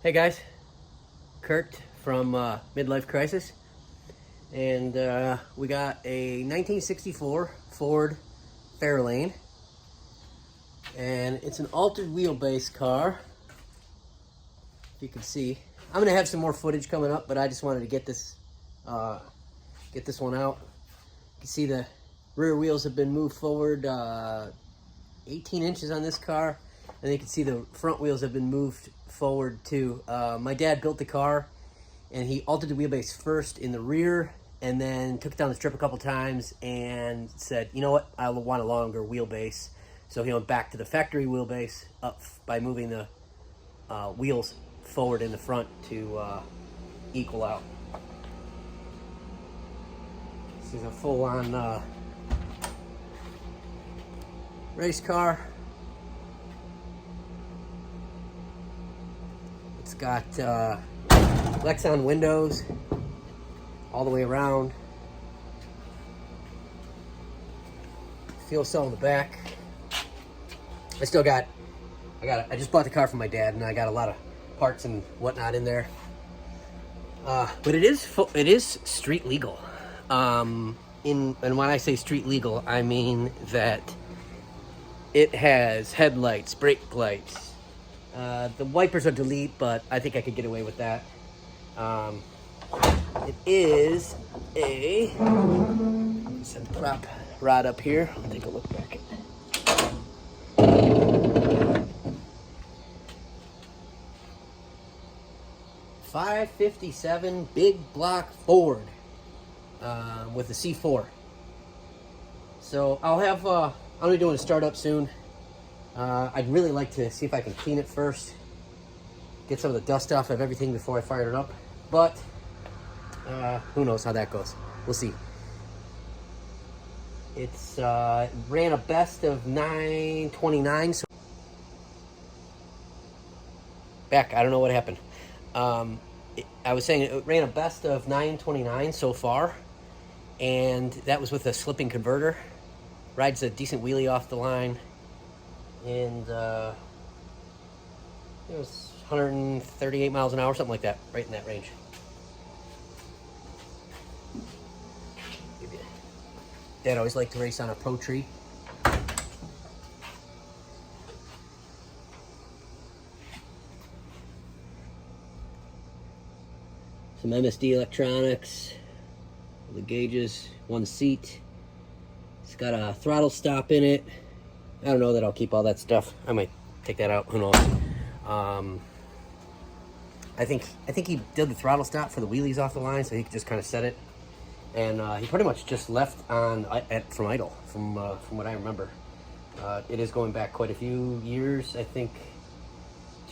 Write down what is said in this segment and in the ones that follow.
Hey guys, Kurt from Midlife Crisis, and we got a 1964 Ford Fairlane, and it's an altered wheelbase car. If you can see, I'm gonna have some more footage coming up, but I just wanted to get this one out. You can see the rear wheels have been moved forward 18 inches on this car, and you can see the front wheels have been moved forward too. My dad built the car, and he altered the wheelbase first in the rear, and then took it down the strip a couple times and said, you know what, I want a longer wheelbase. So he went back to the factory wheelbase up by moving the wheels forward in the front to equal out. This is a full-on race car. It's got Lexan windows all the way around. Fuel cell in the back. I just bought the car from my dad, and I got a lot of parts and whatnot in there. But it is street legal. And when I say street legal, I mean that it has headlights, brake lights. The wipers are delete, but I think I could get away with that. It is a... set the prop rod up here. I'll take a look back at 557 big block Ford with a C4. So I'll be doing a startup soon. I'd really like to see if I can clean it first, get some of the dust off of everything before I fire it up. But who knows how that goes? We'll see. It's ran a best of 929. So back, I don't know what happened. I was saying it ran a best of 929 so far, and that was with a slipping converter. Rides a decent wheelie off the line, and it was 138 miles an hour, something like that, right in that range. Dad always liked to race on a Pro Tree. Some MSD electronics, the gauges, one seat. It's got a throttle stop in it. I don't know that I'll keep all that stuff. I might take that out. Who knows? I think he did the throttle stop for the wheelies off the line, so he could just kind of set it. And he pretty much just left on from idle, from what I remember. It is going back quite a few years. I think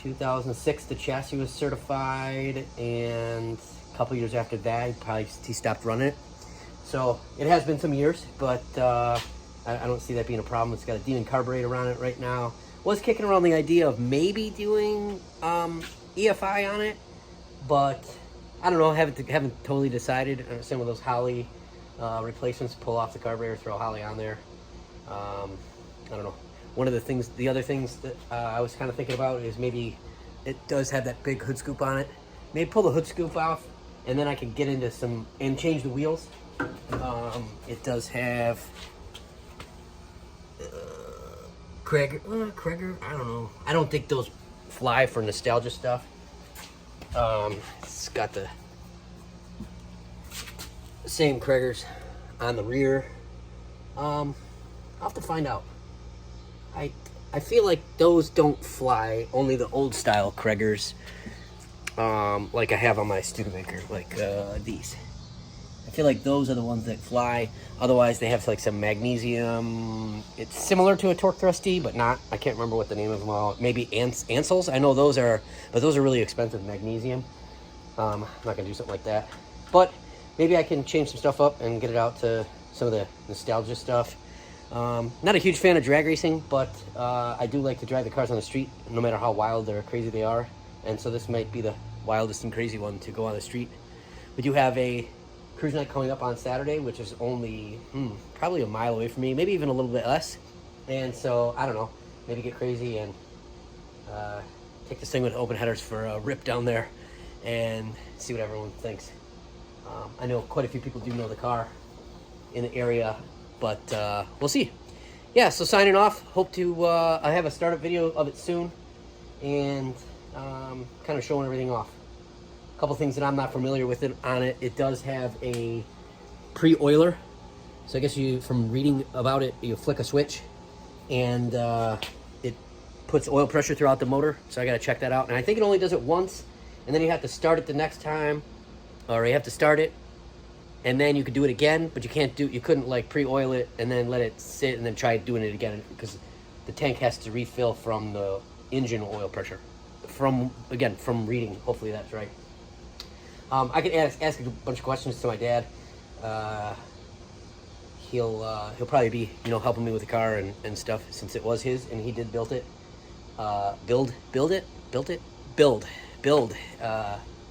2006 the chassis was certified, and a couple years after that he stopped running it. So it has been some years, but I don't see that being a problem. It's got a demon carburetor on it right now. Was kicking around the idea of maybe doing EFI on it, but I don't know. Haven't totally decided. Some of those Holley replacements, pull off the carburetor, throw Holley on there. I don't know. The other things that I was kind of thinking about is maybe it does have that big hood scoop on it. Maybe pull the hood scoop off, and then I can get into and change the wheels. It does have Krager. I don't know. I don't think those fly for nostalgia stuff. It's got the same Kragers on the rear. I'll have to find out. I feel like those don't fly, only the old style Kragers, like I have on my Studebaker, like these. I feel like those are the ones that fly. Otherwise, they have like some magnesium. It's similar to a torque thrusty, but not. I can't remember what the name of them are. Maybe Ansels. I know those are, but those are really expensive magnesium. I'm not gonna do something like that. But maybe I can change some stuff up and get it out to some of the nostalgia stuff. Not a huge fan of drag racing, but I do like to drive the cars on the street, no matter how wild or crazy they are. And so this might be the wildest and crazy one to go on the street. We do have a cruise night coming up on Saturday, which is only probably a mile away from me, maybe even a little bit less. And so I don't know, maybe get crazy and take this thing with open headers for a rip down there and see what everyone thinks. I know quite a few people do know the car in the area, but we'll see. Yeah, so signing off. Hope to I have a startup video of it soon, and kind of showing everything off. A couple things that I'm not familiar with on it. It does have a pre-oiler, so I guess from reading about it, you flick a switch and it puts oil pressure throughout the motor. So I got to check that out, and I think it only does it once, and then you have to start it the next time, or you have to start it and then you could do it again, but you couldn't like pre-oil it and then let it sit and then try doing it again, because the tank has to refill from the engine oil pressure. From reading, hopefully that's right. I could ask a bunch of questions to my dad. He'll probably be helping me with the car and stuff, since it was his and he did build it.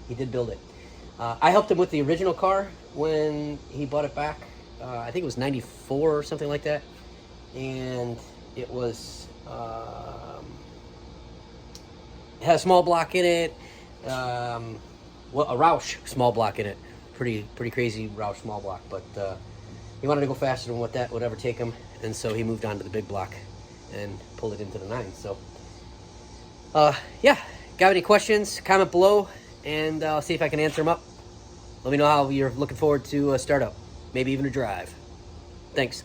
He did build it. I helped him with the original car when he bought it back. I think it was 94 or something like that, and it was it had a small block in it. A Roush small block in it. Pretty crazy Roush small block, but he wanted to go faster than would ever take him, and so he moved on to the big block and pulled it into the 9. So yeah, got any questions, comment below, and I'll see if I can answer them up. Let me know how you're looking forward to a startup, maybe even a drive. Thanks.